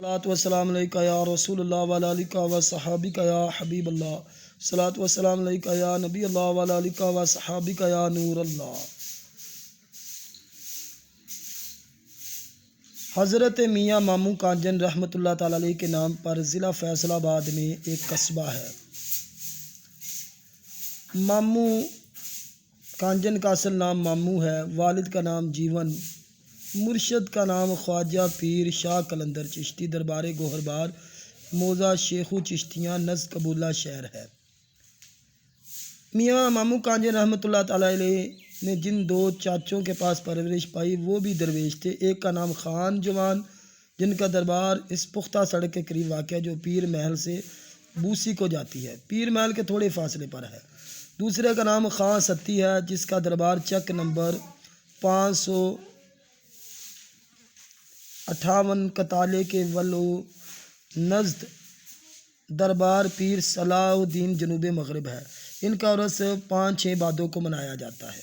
صلاۃ وسلام علیکہ یا رسول اللہ وعلی آلہ و صحابہ یا حبیب اللہ۔ صلاۃ وسلام علیکہ یا نبی اللہ وعلی آلہ و صحابہ یا نور اللہ۔ حضرت میاں ماموں کانجن رحمۃ اللہ تعالیٰ علیہ کے نام پر ضلع فیصل آباد میں ایک قصبہ ہے۔ ماموں کانجن کا اصل نام ماموں ہے، والد کا نام جیون، مرشد کا نام خواجہ پیر شاہ قلندر چشتی دربار گوہربار موضع شیخو چشتیاں نزد قبولہ شہر ہے۔ میاں ماموں کانجن رحمۃ اللہ تعالیٰ علیہ نے جن دو چاچوں کے پاس پرورش پائی وہ بھی درویش تھے۔ ایک کا نام خان جوان جن کا دربار اس پختہ سڑک کے قریب واقع ہے جو پیر محل سے بوسی کو جاتی ہے، پیر محل کے تھوڑے فاصلے پر ہے۔ دوسرے کا نام خان ستی ہے جس کا دربار چک نمبر 558 کتالے کے ولو نزد دربار پیر صلاح الدین جنوب مغرب ہے۔ ان کا عرس 5-6 بادوں کو منایا جاتا ہے۔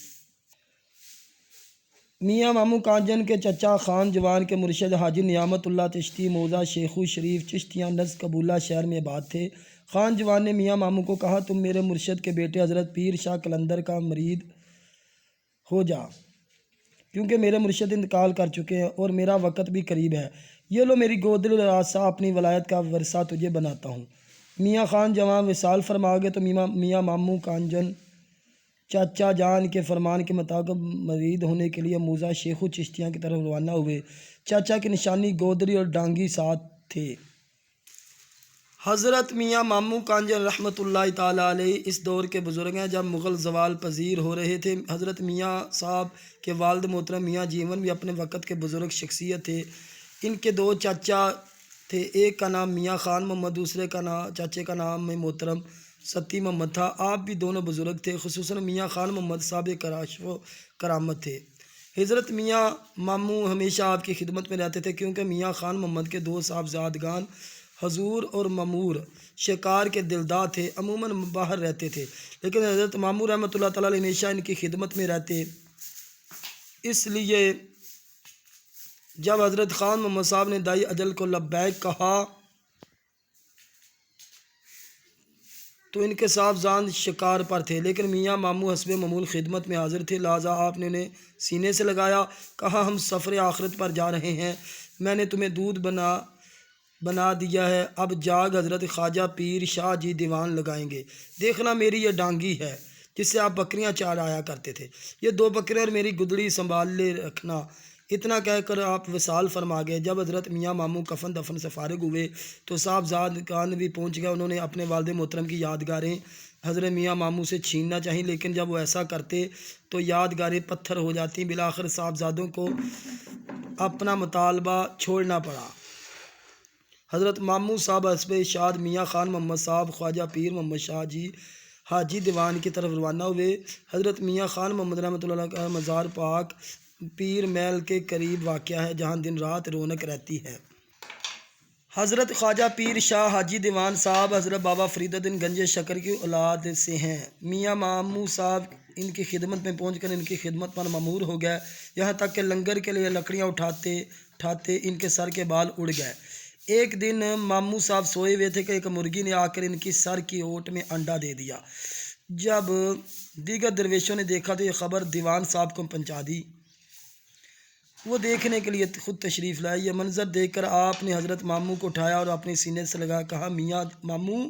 میاں ماموں کانجن کے چچا خان جوان کے مرشد حاجی نعمت اللہ چشتی موضع شیخو شریف چشتیاں نزد قبولہ شہر میں آباد تھے۔ خان جوان نے میاں ماموں کو کہا، تم میرے مرشد کے بیٹے حضرت پیر شاہ قلندر کا مرید ہو جا، کیونکہ میرے مرشد انتقال کر چکے ہیں اور میرا وقت بھی قریب ہے۔ یہ لو میری گودڑی راستہ، اپنی ولایت کا ورثہ تجھے بناتا ہوں۔ میاں خان جوان وصال فرما گئے تو میاں ماموں کانجن چاچا جان کے فرمان کے مطابق مرید ہونے کے لیے موضع شیخو چشتیاں کی طرف روانہ ہوئے۔ چاچا کی نشانی گودڑی اور ڈانگی ساتھ تھے۔ حضرت میاں ماموں کانجن رحمۃ اللہ تعالیٰ علیہ اس دور کے بزرگ ہیں جب مغل زوال پذیر ہو رہے تھے۔ حضرت میاں صاحب کے والد محترم میاں جیون بھی اپنے وقت کے بزرگ شخصیت تھے۔ ان کے 2 چاچا تھے، ایک کا نام میاں خان محمد، دوسرے کا چاچے کا نام محترم ستی محمد تھا۔ آپ بھی دونوں بزرگ تھے، خصوصاً میاں خان محمد صاحب کاشف و کرامت تھے۔ حضرت میاں ماموں ہمیشہ آپ کی خدمت میں رہتے تھے کیونکہ میاں خان محمد کے 2 صاحبزادگان حضور اور مامور شکار کے دلدار تھے، عموماً باہر رہتے تھے، لیکن حضرت ماموں رحمۃ اللہ تعالیٰ علیہ ہمیشہ ان کی خدمت میں رہتے۔ اس لیے جب حضرت خان محمد صاحب نے دائی اجل کو لبیک کہا تو ان کے صاحبزاد شکار پر تھے، لیکن میاں ماموں حسب معمول خدمت میں حاضر تھے، لہٰذا آپ نے انہیں سینے سے لگایا، کہا ہم سفر آخرت پر جا رہے ہیں، میں نے تمہیں دودھ بنا دیا ہے، اب جاگ حضرت خواجہ پیر شاہ جی دیوان لگائیں گے، دیکھنا میری یہ ڈانگی ہے جس سے آپ بکریاں چرایا کرتے تھے، یہ 2 بکریاں اور میری گدڑی سنبھال لے رکھنا۔ اتنا کہہ کر آپ وصال فرما گئے۔ جب حضرت میاں ماموں کفن دفن سے فارغ ہوئے تو صاحبزادگان بھی پہنچ گئے۔ انہوں نے اپنے والد محترم کی یادگاریں حضرت میاں ماموں سے چھیننا چاہیں، لیکن جب وہ ایسا کرتے تو یادگاریں پتھر ہو جاتی۔ بالآخر صاحبزادوں کو اپنا مطالبہ چھوڑنا پڑا۔ حضرت ماموں صاحب حسب ارشاد میاں خان محمد صاحب خواجہ پیر محمد شاہ جی حاجی دیوان کی طرف روانہ ہوئے۔ حضرت میاں خان محمد رحمۃ اللہ کا مزار پاک پیر محل کے قریب واقع ہے جہاں دن رات رونق رہتی ہے۔ حضرت خواجہ پیر شاہ حاجی دیوان صاحب حضرت بابا فرید الدین گنج شکر کی اولاد سے ہیں۔ میاں ماموں صاحب ان کی خدمت میں پہنچ کر ان کی خدمت پر مامور ہو گئے، یہاں تک کہ لنگر کے لیے لکڑیاں اٹھاتے ان کے سر کے بال اڑ گئے۔ ایک دن ماموں صاحب سوئے ہوئے تھے کہ ایک مرغی نے آ کر ان کی سر کی اوٹ میں انڈا دے دیا۔ جب دیگر درویشوں نے دیکھا تو یہ خبر دیوان صاحب کو پہنچا دی۔ وہ دیکھنے کے لیے خود تشریف لائے۔ یہ منظر دیکھ کر آپ نے حضرت ماموں کو اٹھایا اور اپنے سینے سے لگا، کہا میاں ماموں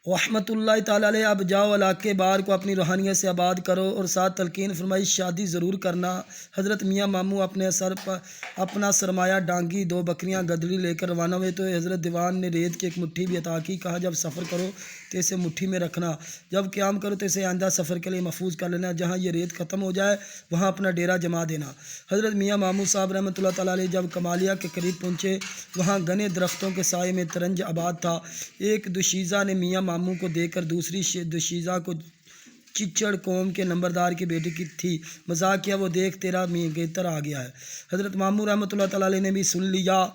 رحمۃ اللہ تعالیٰ علیہ اب جاؤ، علاقے بار کو اپنی روحانیت سے آباد کرو، اور ساتھ تلقین فرمائی شادی ضرور کرنا۔ حضرت میاں ماموں اپنے سر پر اپنا سرمایہ ڈانگی 2 بکریاں گدڑی لے کر روانہ ہوئے تو حضرت دیوان نے ریت کی ایک مٹھی بھی عطا کی، کہا جب سفر کرو تو اسے مٹھی میں رکھنا، جب قیام کرو تو اسے آئندہ سفر کے لیے محفوظ کر لینا، جہاں یہ ریت ختم ہو جائے وہاں اپنا ڈیرا جما دینا۔ حضرت میاں ماموں صاحب رحمۃ اللہ تعالیٰ علیہ جب کمالیہ کے قریب پہنچے وہاں گھنے درختوں کے سائے میں ترنج آباد تھا۔ ایک دوشیزہ نے میاں ماموں کو دیکھ کر دوسری دوشیزہ کو چچڑ قوم کے نمبردار کی بیٹی کی تھی مذاق کیا، وہ دیکھ تیرا منگیتر آ گیا ہے۔ حضرت ماموں رحمۃ اللہ تعالیٰ علیہ نے بھی سن لیا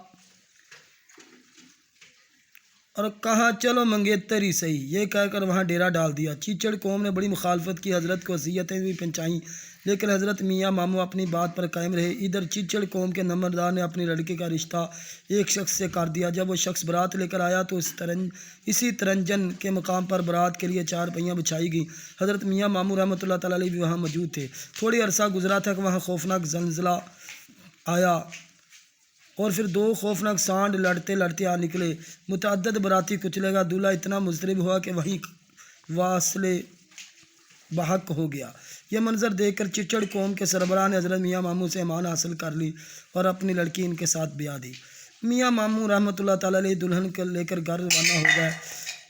اور کہا چلو منگیتر ہی صحیح، یہ کہہ کر وہاں ڈیرا ڈال دیا۔ چیچڑ قوم نے بڑی مخالفت کی، حضرت کو اذیتیں بھی پہنچائیں، لیکن حضرت میاں ماموں اپنی بات پر قائم رہے۔ ادھر چچڑ قوم کے نمبردار نے اپنے لڑکے کا رشتہ ایک شخص سے کر دیا۔ جب وہ شخص برات لے کر آیا تو اسی ترنجن کے مقام پر برات کے لیے 4 پہیاں بچھائی گئیں۔ حضرت میاں ماموں رحمۃ اللہ تعالیٰ علیہ بھی وہاں موجود تھے۔ تھوڑی عرصہ گزرا تھا کہ وہاں خوفناک زلزلہ آیا اور پھر 2 خوفناک سانڈ لڑتے لڑتے آ نکلے۔ متعدد براتی کچلے گا دولہا اتنا مضطرب ہوا کہ وہیں واصلے بحق ہو گیا۔ یہ منظر دیکھ کر چچڑ قوم کے سربراہ نے حضرت میاں ماموں سے امان حاصل کر لی اور اپنی لڑکی ان کے ساتھ بیاہ دی۔ میاں ماموں رحمۃ اللہ تعالیٰ علیہ دلہن کو لے کر گھر روانہ ہو گئے۔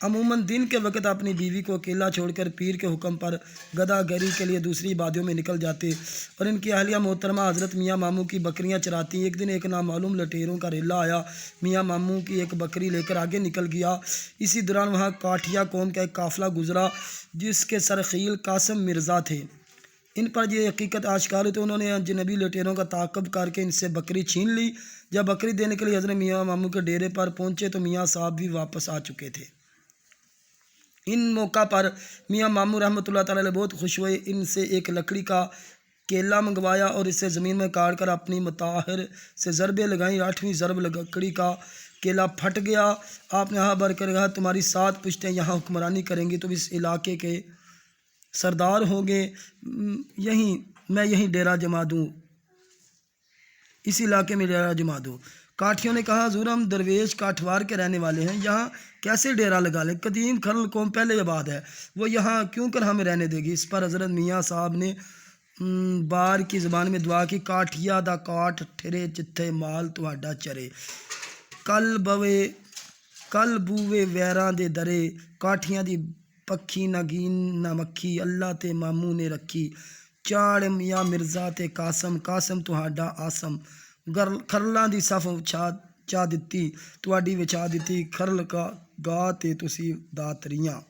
عموماً دن کے وقت اپنی بیوی کو اکیلا چھوڑ کر پیر کے حکم پر گدا گری کے لیے دوسری وادیوں میں نکل جاتے اور ان کی اہلیہ محترمہ حضرت میاں ماموں کی بکریاں چراتی۔ ایک دن ایک نامعلوم لٹیروں کا ریلا آیا، میاں ماموں کی ایک بکری لے کر آگے نکل گیا۔ اسی دوران وہاں کاٹھیا قوم کا ایک قافلہ گزرا جس کے سرخیل قاسم مرزا تھے۔ ان پر یہ حقیقت آشکار ہوئی تو انہوں نے اجنبی لٹیروں کا تعاقب کر کے ان سے بکری چھین لی۔ جب بکری دینے کے لیے حضرت میاں ماموں کے ڈیرے پر پہنچے تو میاں صاحب بھی واپس آ چکے تھے۔ ان موقع پر میاں ماموں رحمۃ اللہ تعالیٰ علیہ بہت خوش ہوئے۔ ان سے ایک لکڑی کا کیلا منگوایا اور اسے زمین میں کاٹ کر اپنی مطہر سے ضربیں لگائیں۔ 8ویں ضرب لکڑی کا کیلا پھٹ گیا۔ آپ نے ہاں بھر کر کہا، تمہاری 7 پشتیں یہاں حکمرانی کریں گی، تم اس علاقے کے سردار ہوں گے، میں یہیں ڈیرہ جما دوں، اس علاقے میں ڈیرہ جما دو۔ کاٹھیوں نے کہا، حضور ہم درویش کاٹھوار کے رہنے والے ہیں، یہاں کیسے ڈیرہ لگا لیں؟ قدیم کھرل قوم پہلے آباد ہے، وہ یہاں کیوں کر ہمیں رہنے دے گی؟ اس پر حضرت میاں صاحب نے بار کی زبان میں دعا کی، کاٹھیا دا کاٹ ٹھرے جتھے مال تہاڈا چرے، کل بوے ویراں دے درے، کاٹھیاں دی پکھی نگین نہ مکھی، اللہ تے ماموں نے رکھی، چاڑ میاں مرزا تے قاسم تہاڈا آسم، کھرلاں دی صف چا دتی، تہاڈی وچھا دتی، کھرل کا گا تے تسی داتریاں۔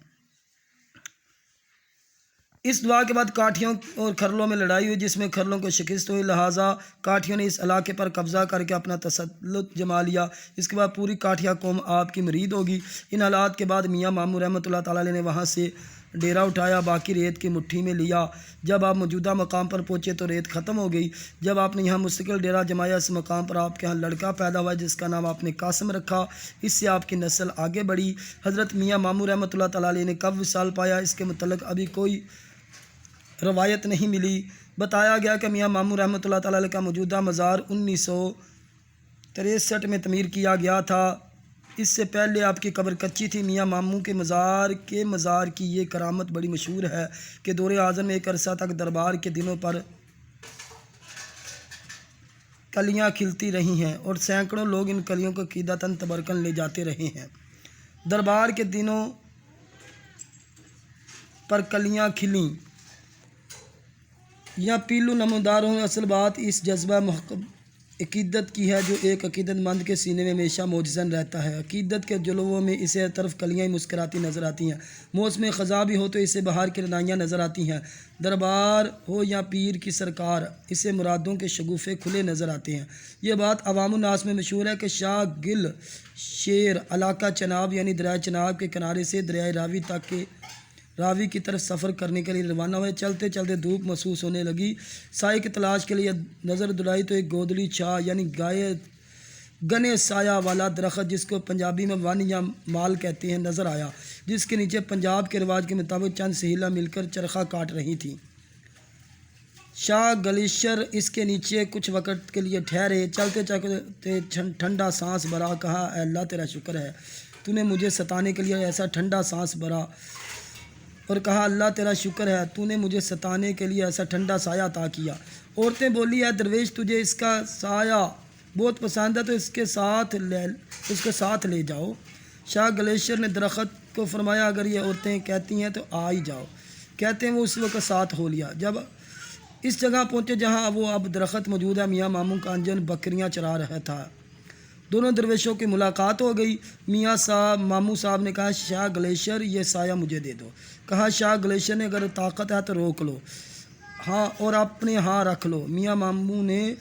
اس دعا کے بعد کاٹھیوں اور کھرلوں میں لڑائی ہوئی جس میں کھرلوں کو شکست ہوئی، لہٰذا کاٹھیوں نے اس علاقے پر قبضہ کر کے اپنا تسلط جما لیا۔ اس کے بعد پوری کاٹھیا قوم آپ کی مرید ہوگی۔ ان حالات کے بعد میاں ماموں رحمۃ اللہ تعالیٰ علیہ نے وہاں سے ڈیرہ اٹھایا، باقی ریت کی مٹھی میں لیا۔ جب آپ موجودہ مقام پر پہنچے تو ریت ختم ہو گئی۔ جب آپ نے یہاں مستقل ڈیرہ جمایا، اس مقام پر آپ کے یہاں لڑکا پیدا ہوا جس کا نام آپ نے قاسم رکھا، اس سے آپ کی نسل آگے بڑھی۔ حضرت میاں ماموں رحمۃ اللہ تعالیٰ علیہ نے کب وصال پایا، اس کے متعلق ابھی کوئی روایت نہیں ملی۔ بتایا گیا کہ میاں ماموں رحمۃ اللہ تعالیٰ علیہ کا موجودہ مزار 1963 میں تعمیر کیا گیا تھا۔ اس سے پہلے آپ کی قبر کچی تھی۔ میاں ماموں کے مزار کی یہ کرامت بڑی مشہور ہے کہ دور اعظم میں ایک عرصہ تک دربار کے دنوں پر کلیاں کھلتی رہی ہیں اور سینکڑوں لوگ ان کلیوں کو عقیدتاً تبرکاً لے جاتے رہے ہیں۔ دربار کے دنوں پر کلیاں کھلیں یا پیلو نمودار ہوں، اصل بات اس جذبہ عقیدت کی ہے جو ایک عقیدت مند کے سینے میں ہمیشہ موجزن رہتا ہے۔ عقیدت کے جلووں میں اسے طرف کلیاں ہی مسکراتی نظر آتی ہیں، موسم خزاں بھی ہو تو اسے بہار کی رنائیاں نظر آتی ہیں، دربار ہو یا پیر کی سرکار اسے مرادوں کے شگوفے کھلے نظر آتے ہیں۔ یہ بات عوام الناس میں مشہور ہے کہ شاہ گل شیر علاقہ چناب یعنی دریائے چناب کے کنارے سے دریائے راوی کی طرف سفر کرنے کے لیے روانہ ہوئے۔ چلتے چلتے دھوپ محسوس ہونے لگی، سائے کی تلاش کے لیے نظر دوڑائی تو ایک گودڑی چھا یعنی گنے سایہ والا درخت جس کو پنجابی میں ون یا مال کہتے ہیں نظر آیا، جس کے نیچے پنجاب کے رواج کے مطابق چند سہیلیاں مل کر چرخہ کاٹ رہی تھیں۔ شاہ گلیشر اس کے نیچے کچھ وقت کے لیے ٹھہرے، چلتے چلتے ٹھنڈا سانس بھرا، کہا، اے اللہ تیرا شکر ہے تو نے مجھے ستانے کے لیے ایسا ٹھنڈا سانس بھرا، اور کہا، اللہ تیرا شکر ہے تو نے مجھے ستانے کے لیے ایسا ٹھنڈا سایہ عطا کیا۔ عورتیں بولی، اے درویش تجھے اس کا سایہ بہت پسند ہے تو اس کے ساتھ لے جاؤ۔ شاہ گلیشر نے درخت کو فرمایا، اگر یہ عورتیں کہتی ہیں تو آ ہی جاؤ۔ کہتے ہیں وہ اس وقت ساتھ ہو لیا۔ جب اس جگہ پہنچے جہاں وہ اب درخت موجود ہے، میاں ماموں کا انجن بکریاں چرا رہا تھا۔ دونوں درویشوں کی ملاقات ہو گئی۔ میاں ماموں صاحب نے کہا، شاہ گلیشر یہ سایہ مجھے دے دو۔ کہا شاہ گلیشر نے، اگر طاقت ہے تو روک لو، ہاں اور اپنے ہاں رکھ لو۔ میاں ماموں نے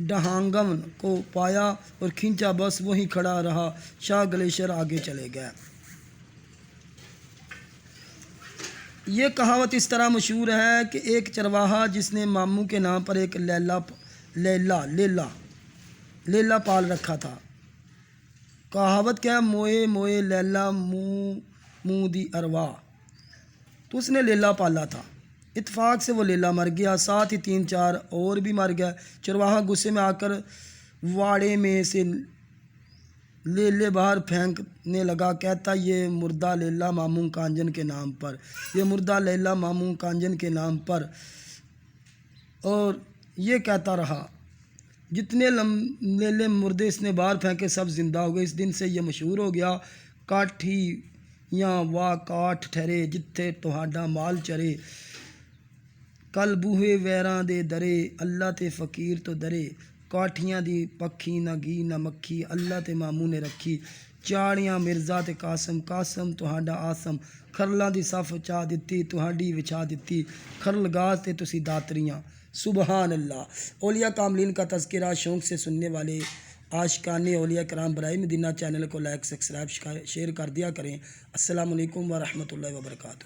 ڈہانگم کو پایا اور کھینچا، بس وہیں کھڑا رہا۔ شاہ گلیشر آگے چلے گئے۔ یہ کہاوت اس طرح مشہور ہے کہ ایک چرواہا جس نے ماموں کے نام پر ایک لیلا پال رکھا تھا. کہاوت کیا ہے؟ موئے موئے لیلا منہ منہ دی ارواح. تو اس نے لیلا پالا تھا، اتفاق سے وہ لیلا مر گیا، ساتھ ہی 3-4 اور بھی مر گیا. چرواہا غصے میں آ کر واڑے میں سے لیلے باہر پھینکنے لگا، کہتا یہ مردہ لیلا ماموں کانجن کے نام پر، یہ مردہ لیلا ماموں کانجن کے نام پر. اور یہ کہتا رہا. جتنے لیلے مردے اس نے باہر پھینکے سب زندہ ہو گئے. اس دن سے یہ مشہور ہو گیا، کاٹھیاں وا کاٹھ ٹھہرے جتھے تہاڈا مال چرے، کل بوہے ویراں دے درے، اللہ تے فقیر تو درے، کاٹھیاں دی پکھی نہ گھی نہ مکھی، اللہ تے ماموں نے رکھی، چاڑیاں مرزا تے قاسم، قاسم تہاڈا آسم، کھرلاں دی صف چا دتی تہاڈی وچھا دتی، کھرل گاہ تے تسی داتریاں. سبحان اللہ. اولیاء کاملین کا تذکرہ شوق سے سننے والے عاشقان اولیاء کرام برائے مدینہ چینل کو لائک سبسکرائب شیئر کر دیا کریں. السلام علیکم ورحمۃ اللہ وبرکاتہ.